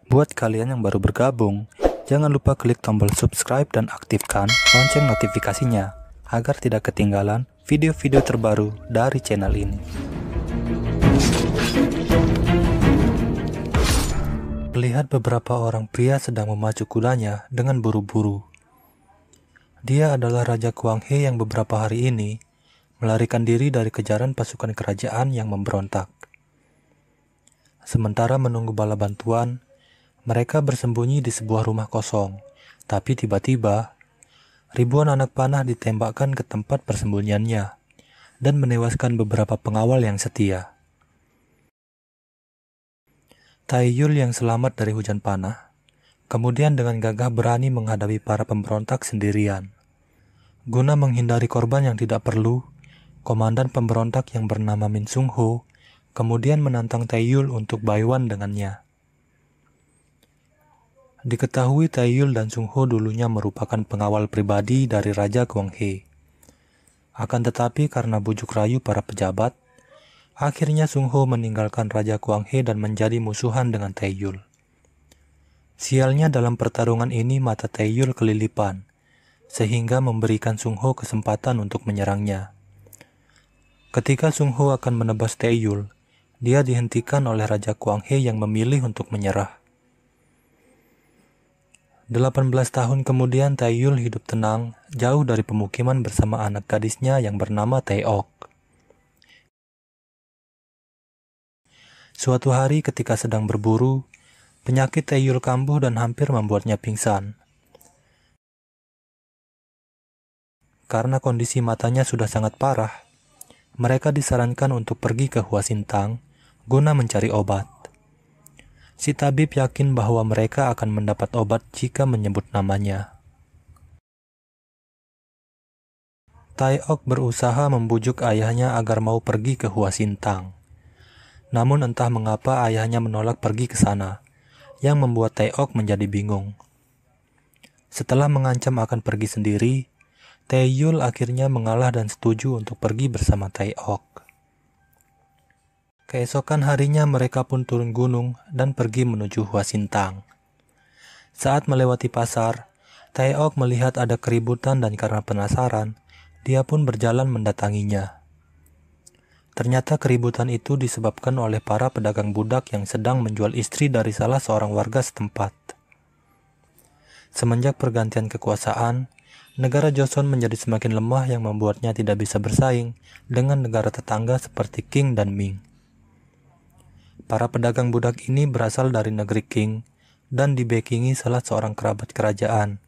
Buat kalian yang baru bergabung, jangan lupa klik tombol subscribe dan aktifkan lonceng notifikasinya agar tidak ketinggalan video-video terbaru dari channel ini. Melihat beberapa orang pria sedang memacu kudanya dengan buru-buru. Dia adalah Raja Kuang He yang beberapa hari ini melarikan diri dari kejaran pasukan kerajaan yang memberontak. Sementara menunggu bala bantuan, mereka bersembunyi di sebuah rumah kosong. Tapi tiba-tiba, ribuan anak panah ditembakkan ke tempat persembunyiannya dan menewaskan beberapa pengawal yang setia. Taeyul yang selamat dari hujan panah, kemudian dengan gagah berani menghadapi para pemberontak sendirian. Guna menghindari korban yang tidak perlu, komandan pemberontak yang bernama Min Sung Ho kemudian menantang Taeyul untuk baiwan dengannya. Diketahui Taeyul dan Sung Ho dulunya merupakan pengawal pribadi dari Raja Kuang He. Akan tetapi karena bujuk rayu para pejabat, akhirnya Sung Ho meninggalkan Raja Kuang He dan menjadi musuhan dengan Taeyul. Sialnya dalam pertarungan ini mata Taeyul kelilipan, sehingga memberikan Sung Ho kesempatan untuk menyerangnya. Ketika Sung Ho akan menebas Taeyul, dia dihentikan oleh Raja Kuang He yang memilih untuk menyerah. 18 tahun kemudian Taeyul hidup tenang, jauh dari pemukiman bersama anak gadisnya yang bernama Taeok. Suatu hari ketika sedang berburu, penyakit Taeyul kambuh dan hampir membuatnya pingsan. Karena kondisi matanya sudah sangat parah, mereka disarankan untuk pergi ke Hua Sintang guna mencari obat. Si tabib yakin bahwa mereka akan mendapat obat jika menyebut namanya. Taeok berusaha membujuk ayahnya agar mau pergi ke Hua Sintang. Namun entah mengapa ayahnya menolak pergi ke sana, yang membuat Taeok menjadi bingung. Setelah mengancam akan pergi sendiri, Taeyul akhirnya mengalah dan setuju untuk pergi bersama Taeok. Keesokan harinya mereka pun turun gunung dan pergi menuju Hua Sintang. Saat melewati pasar, Taeok melihat ada keributan dan karena penasaran, dia pun berjalan mendatanginya. Ternyata keributan itu disebabkan oleh para pedagang budak yang sedang menjual istri dari salah seorang warga setempat. Semenjak pergantian kekuasaan, negara Joseon menjadi semakin lemah yang membuatnya tidak bisa bersaing dengan negara tetangga seperti Qing dan Ming. Para pedagang budak ini berasal dari negeri Qing dan dibekingi salah seorang kerabat kerajaan,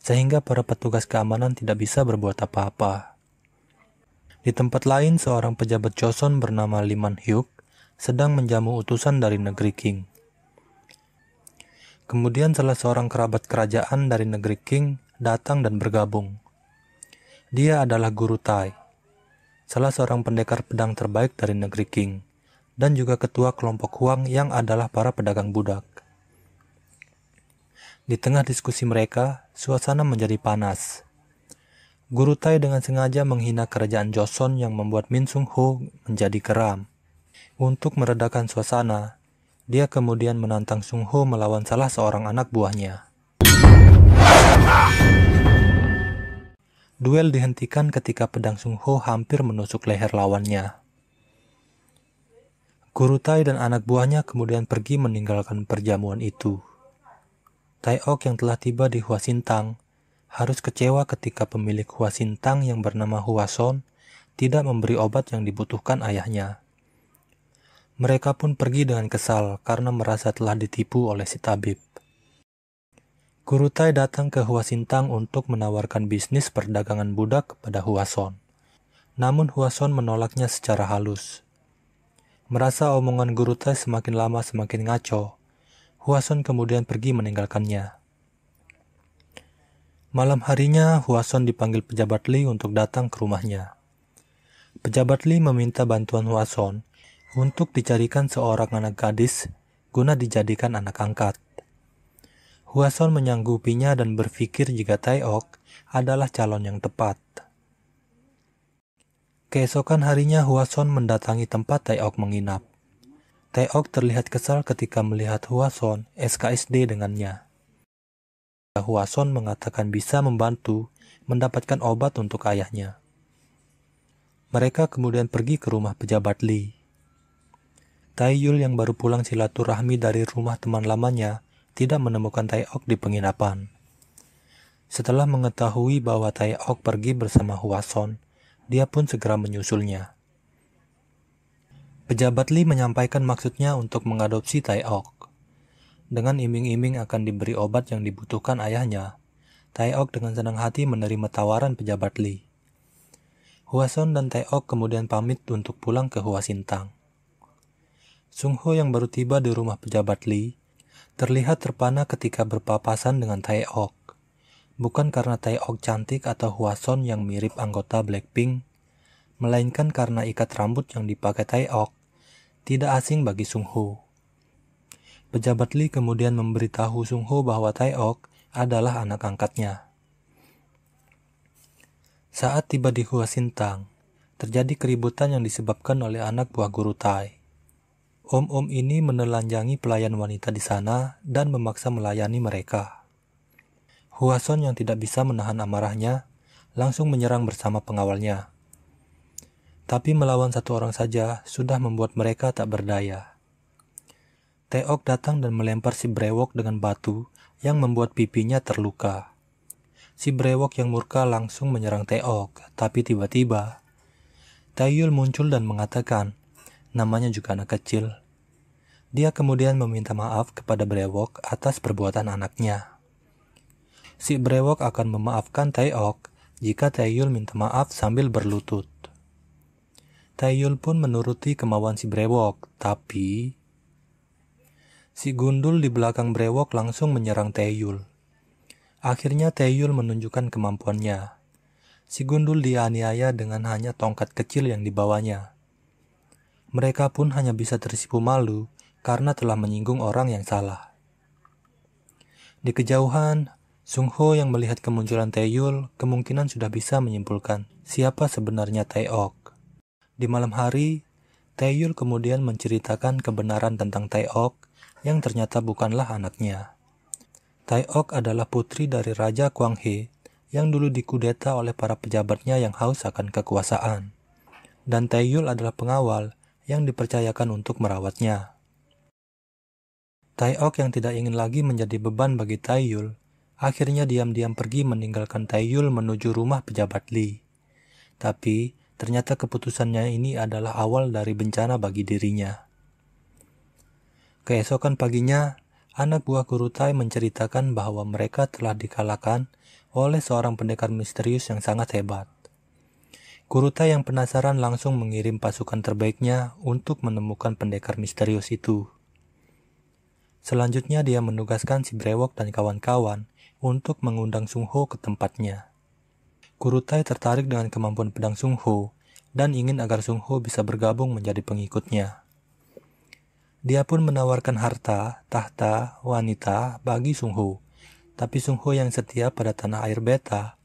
sehingga para petugas keamanan tidak bisa berbuat apa-apa. Di tempat lain, seorang pejabat Joseon bernama Lee Man-hyuk sedang menjamu utusan dari negeri Qing. Kemudian salah seorang kerabat kerajaan dari negeri Qing datang dan bergabung. Dia adalah Guru Tai, salah seorang pendekar pedang terbaik dari negeri Qing, dan juga ketua kelompok Huang yang adalah para pedagang budak. Di tengah diskusi mereka, suasana menjadi panas. Guru Tai dengan sengaja menghina kerajaan Joseon yang membuat Min Sung Ho menjadi geram. Untuk meredakan suasana, dia kemudian menantang Sung Ho melawan salah seorang anak buahnya. Duel dihentikan ketika pedang Sung Ho hampir menusuk leher lawannya. Guru Tai dan anak buahnya kemudian pergi meninggalkan perjamuan itu. Taeok yang telah tiba di Hua Sintang harus kecewa ketika pemilik Hua Sintang yang bernama Hwason tidak memberi obat yang dibutuhkan ayahnya. Mereka pun pergi dengan kesal karena merasa telah ditipu oleh si tabib. Guru Tai datang ke Hua Sintang untuk menawarkan bisnis perdagangan budak kepada Hwason. Namun Hwason menolaknya secara halus. Merasa omongan Guru Tai semakin lama semakin ngaco, Hwason kemudian pergi meninggalkannya. Malam harinya, Hwason dipanggil pejabat Lee untuk datang ke rumahnya. Pejabat Lee meminta bantuan Hwason untuk dicarikan seorang anak gadis guna dijadikan anak angkat. Hwason menyanggupinya dan berpikir jika Taeok adalah calon yang tepat. Keesokan harinya Hwason mendatangi tempat Taeok menginap. Taeok terlihat kesal ketika melihat Hwason SKSD dengannya. Hwason mengatakan bisa membantu mendapatkan obat untuk ayahnya. Mereka kemudian pergi ke rumah pejabat Lee. Taeyul yang baru pulang silaturahmi dari rumah teman lamanya tidak menemukan Taeok di penginapan. Setelah mengetahui bahwa Taeok pergi bersama Hwason, dia pun segera menyusulnya. Pejabat Lee menyampaikan maksudnya untuk mengadopsi Taeok. Dengan iming-iming akan diberi obat yang dibutuhkan ayahnya, Taeok dengan senang hati menerima tawaran pejabat Lee. Hwason dan Taeok kemudian pamit untuk pulang ke Hwasintang. Sungho yang baru tiba di rumah pejabat Lee terlihat terpana ketika berpapasan dengan Taeok. Bukan karena Taeok cantik atau Hwason yang mirip anggota Blackpink, melainkan karena ikat rambut yang dipakai Taeok tidak asing bagi Sungho. Pejabat Lee kemudian memberitahu Sungho bahwa Taeok adalah anak angkatnya. Saat tiba di Hwasintang, terjadi keributan yang disebabkan oleh anak buah guru Tai. Om-om ini menelanjangi pelayan wanita di sana dan memaksa melayani mereka. Hwason yang tidak bisa menahan amarahnya langsung menyerang bersama pengawalnya. Tapi melawan satu orang saja sudah membuat mereka tak berdaya. Taeok datang dan melempar si brewok dengan batu yang membuat pipinya terluka. Si brewok yang murka langsung menyerang Taeok, tapi tiba-tiba Taeyul muncul dan mengatakan, namanya juga anak kecil. Dia kemudian meminta maaf kepada brewok atas perbuatan anaknya. Si brewok akan memaafkan Taeok jika Taeyul minta maaf sambil berlutut. Taeyul pun menuruti kemauan si brewok, tapi si gundul di belakang brewok langsung menyerang Taeyul. Akhirnya Taeyul menunjukkan kemampuannya. Si gundul dianiaya dengan hanya tongkat kecil yang dibawanya. Mereka pun hanya bisa tersipu malu karena telah menyinggung orang yang salah. Di kejauhan, Sungho yang melihat kemunculan Taeyul kemungkinan sudah bisa menyimpulkan siapa sebenarnya Taeok. Di malam hari, Taeyul kemudian menceritakan kebenaran tentang Taeok yang ternyata bukanlah anaknya. Taeok adalah putri dari Raja Kwanghe yang dulu dikudeta oleh para pejabatnya yang haus akan kekuasaan. Dan Taeyul adalah pengawal yang dipercayakan untuk merawatnya. Taeok yang tidak ingin lagi menjadi beban bagi Taeyul, akhirnya diam-diam pergi meninggalkan Taeyul menuju rumah pejabat Lee. Tapi, ternyata keputusannya ini adalah awal dari bencana bagi dirinya. Keesokan paginya, anak buah guru Tai menceritakan bahwa mereka telah dikalahkan oleh seorang pendekar misterius yang sangat hebat. Guru Tai yang penasaran langsung mengirim pasukan terbaiknya untuk menemukan pendekar misterius itu. Selanjutnya dia menugaskan si brewok dan kawan-kawan untuk mengundang Sungho ke tempatnya. Guru Tai tertarik dengan kemampuan pedang Sungho dan ingin agar Sungho bisa bergabung menjadi pengikutnya. Dia pun menawarkan harta, tahta, wanita bagi Sungho, tapi Sungho yang setia pada tanah air beta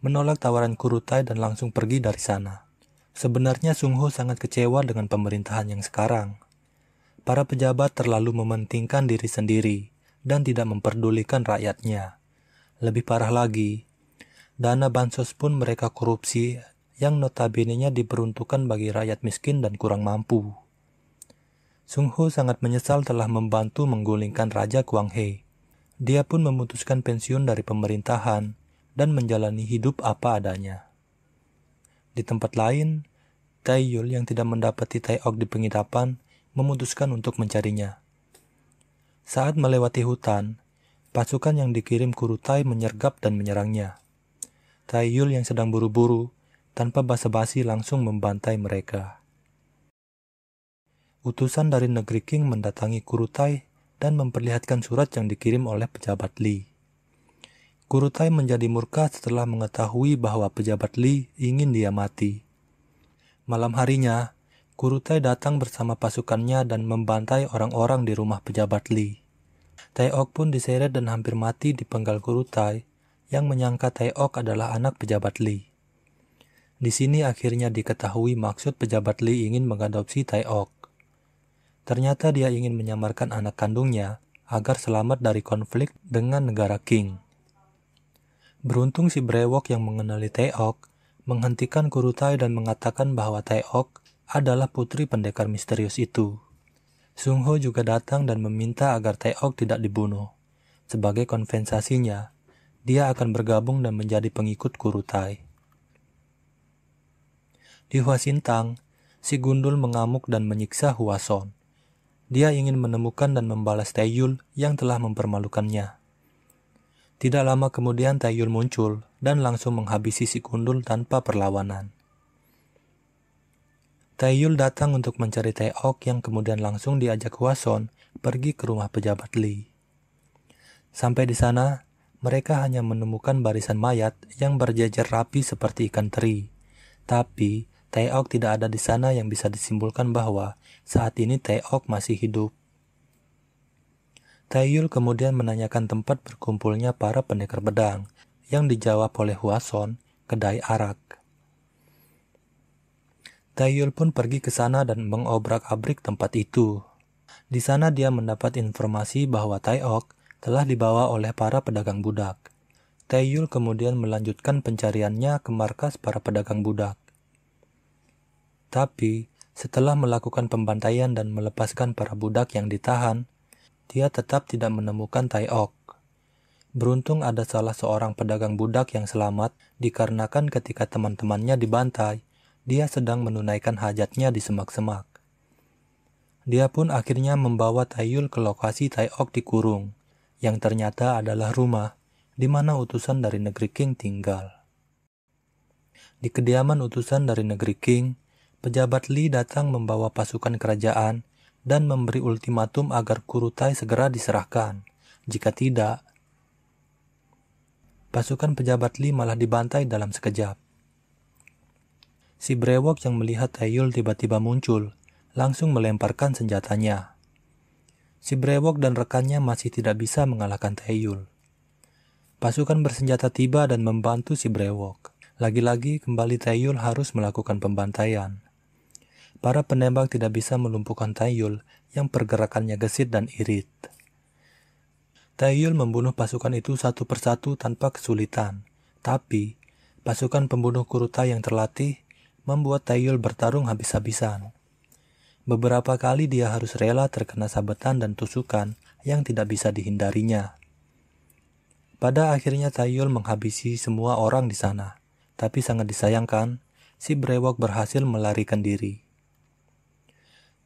menolak tawaran Guru Tai dan langsung pergi dari sana. Sebenarnya Sungho sangat kecewa dengan pemerintahan yang sekarang. Para pejabat terlalu mementingkan diri sendiri dan tidak memperdulikan rakyatnya. Lebih parah lagi, dana bansos pun mereka korupsi yang notabene-nya diperuntukkan bagi rakyat miskin dan kurang mampu. Sungho sangat menyesal telah membantu menggulingkan Raja Kwanghe. Dia pun memutuskan pensiun dari pemerintahan dan menjalani hidup apa adanya. Di tempat lain, Taeyul yang tidak mendapati Taeok di penginapan memutuskan untuk mencarinya. Saat melewati hutan, pasukan yang dikirim Guru Tai menyergap dan menyerangnya. Taeyul yang sedang buru-buru tanpa basa-basi langsung membantai mereka. Utusan dari negeri Qing mendatangi Guru Tai dan memperlihatkan surat yang dikirim oleh pejabat Lee. Guru Tai menjadi murka setelah mengetahui bahwa pejabat Lee ingin dia mati. Malam harinya, Guru Tai datang bersama pasukannya dan membantai orang-orang di rumah pejabat Lee. Taeok pun diseret dan hampir mati dipenggal Guru Tai yang menyangka Taeok adalah anak pejabat Lee. Di sini akhirnya diketahui maksud pejabat Lee ingin mengadopsi Taeok. Ternyata dia ingin menyamarkan anak kandungnya agar selamat dari konflik dengan negara King. Beruntung si brewok yang mengenali Taeok menghentikan Kurutai dan mengatakan bahwa Taeok adalah putri pendekar misterius itu. Sungho juga datang dan meminta agar Taeok tidak dibunuh. Sebagai kompensasinya, dia akan bergabung dan menjadi pengikut Kurutai. Di Hwasintang, si Gundul mengamuk dan menyiksa Hwason. Dia ingin menemukan dan membalas Taeyul yang telah mempermalukannya. Tidak lama kemudian Taeyul muncul dan langsung menghabisi si Gundul tanpa perlawanan. Taeyul datang untuk mencari Taeok yang kemudian langsung diajak Hwason pergi ke rumah pejabat Lee. Sampai di sana, mereka hanya menemukan barisan mayat yang berjejer rapi seperti ikan teri. Tapi Taeok tidak ada di sana yang bisa disimpulkan bahwa saat ini Taeok masih hidup. Taeyul kemudian menanyakan tempat berkumpulnya para pendekar pedang yang dijawab oleh Hwason, kedai arak. Taeyul pun pergi ke sana dan mengobrak-abrik tempat itu. Di sana dia mendapat informasi bahwa Taeok telah dibawa oleh para pedagang budak. Taeyul kemudian melanjutkan pencariannya ke markas para pedagang budak. Tapi, setelah melakukan pembantaian dan melepaskan para budak yang ditahan, dia tetap tidak menemukan Taeok. Beruntung ada salah seorang pedagang budak yang selamat dikarenakan ketika teman-temannya dibantai, dia sedang menunaikan hajatnya di semak-semak. Dia pun akhirnya membawa Taeyul ke lokasi Taeok dikurung, yang ternyata adalah rumah di mana utusan dari negeri King tinggal. Di kediaman utusan dari negeri King, pejabat Lee datang membawa pasukan kerajaan dan memberi ultimatum agar Kurutai segera diserahkan. Jika tidak, pasukan pejabat Lee malah dibantai dalam sekejap. Si brewok yang melihat Taeyul tiba-tiba muncul, langsung melemparkan senjatanya. Si brewok dan rekannya masih tidak bisa mengalahkan Taeyul. Pasukan bersenjata tiba dan membantu si brewok. Lagi-lagi kembali Taeyul harus melakukan pembantaian. Para penembak tidak bisa melumpuhkan Taeyul yang pergerakannya gesit dan irit. Taeyul membunuh pasukan itu satu persatu tanpa kesulitan. Tapi, pasukan pembunuh Kurutai yang terlatih membuat Taeyul bertarung habis-habisan. Beberapa kali dia harus rela terkena sabetan dan tusukan yang tidak bisa dihindarinya. Pada akhirnya Taeyul menghabisi semua orang di sana. Tapi sangat disayangkan, si brewok berhasil melarikan diri.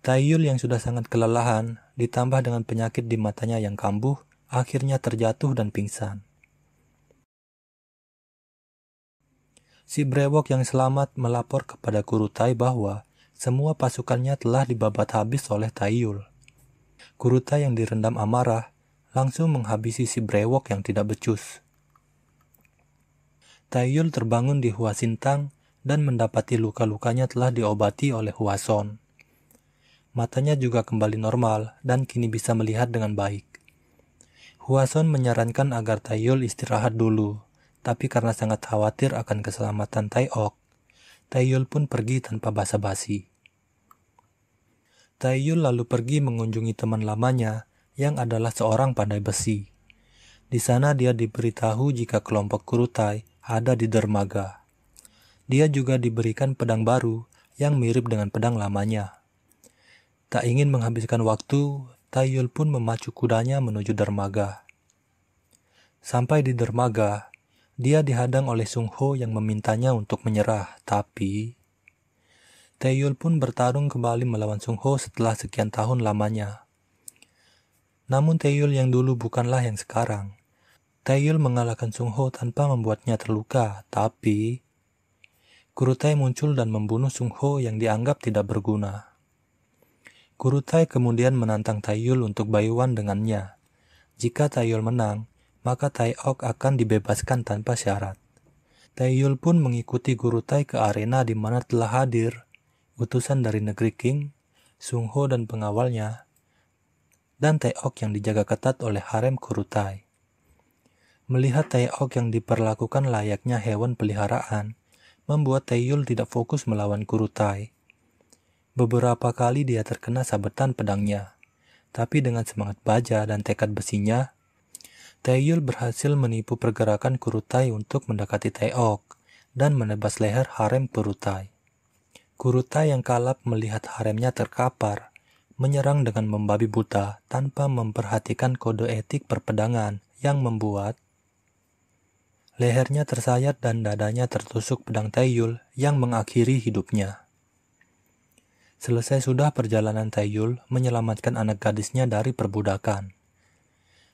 Taeyul yang sudah sangat kelelahan, ditambah dengan penyakit di matanya yang kambuh, akhirnya terjatuh dan pingsan. Si brewok yang selamat melapor kepada Kurutai bahwa semua pasukannya telah dibabat habis oleh Taeyul. Kurutai yang direndam amarah langsung menghabisi si brewok yang tidak becus. Taeyul terbangun di Hwasintang dan mendapati luka-lukanya telah diobati oleh Hwason. Matanya juga kembali normal dan kini bisa melihat dengan baik. Hwason menyarankan agar Taeyul istirahat dulu, tapi karena sangat khawatir akan keselamatan Taeok, Taeyul pun pergi tanpa basa-basi. Taeyul lalu pergi mengunjungi teman lamanya yang adalah seorang pandai besi. Di sana dia diberitahu jika kelompok Kurutai ada di dermaga. Dia juga diberikan pedang baru yang mirip dengan pedang lamanya. Tak ingin menghabiskan waktu, Taeyul pun memacu kudanya menuju dermaga. Sampai di dermaga, dia dihadang oleh Sungho yang memintanya untuk menyerah, tapi Taeyul pun bertarung kembali melawan Sungho setelah sekian tahun lamanya. Namun Taeyul yang dulu bukanlah yang sekarang. Taeyul mengalahkan Sungho tanpa membuatnya terluka, tapi Kurutai muncul dan membunuh Sungho yang dianggap tidak berguna. Kurutai kemudian menantang Taeyul untuk bayuan dengannya. Jika Taeyul menang, maka Taeok akan dibebaskan tanpa syarat. Taeyul pun mengikuti Kurutai ke arena di mana telah hadir utusan dari negeri King, Sungho dan pengawalnya, dan Taeok yang dijaga ketat oleh harem Kurutai. Melihat Taeok yang diperlakukan layaknya hewan peliharaan, membuat Taeyul tidak fokus melawan Kurutai. Beberapa kali dia terkena sabetan pedangnya, tapi dengan semangat baja dan tekad besinya, Taeyul berhasil menipu pergerakan Kurutai untuk mendekati Taeok dan menebas leher harem Kurutai. Kurutai yang kalap melihat haremnya terkapar, menyerang dengan membabi buta tanpa memperhatikan kode etik perpedangan yang membuat lehernya tersayat dan dadanya tertusuk pedang Taeyul yang mengakhiri hidupnya. Selesai sudah perjalanan Taeyul menyelamatkan anak gadisnya dari perbudakan.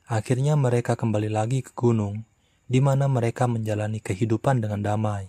Akhirnya mereka kembali lagi ke gunung, di mana mereka menjalani kehidupan dengan damai.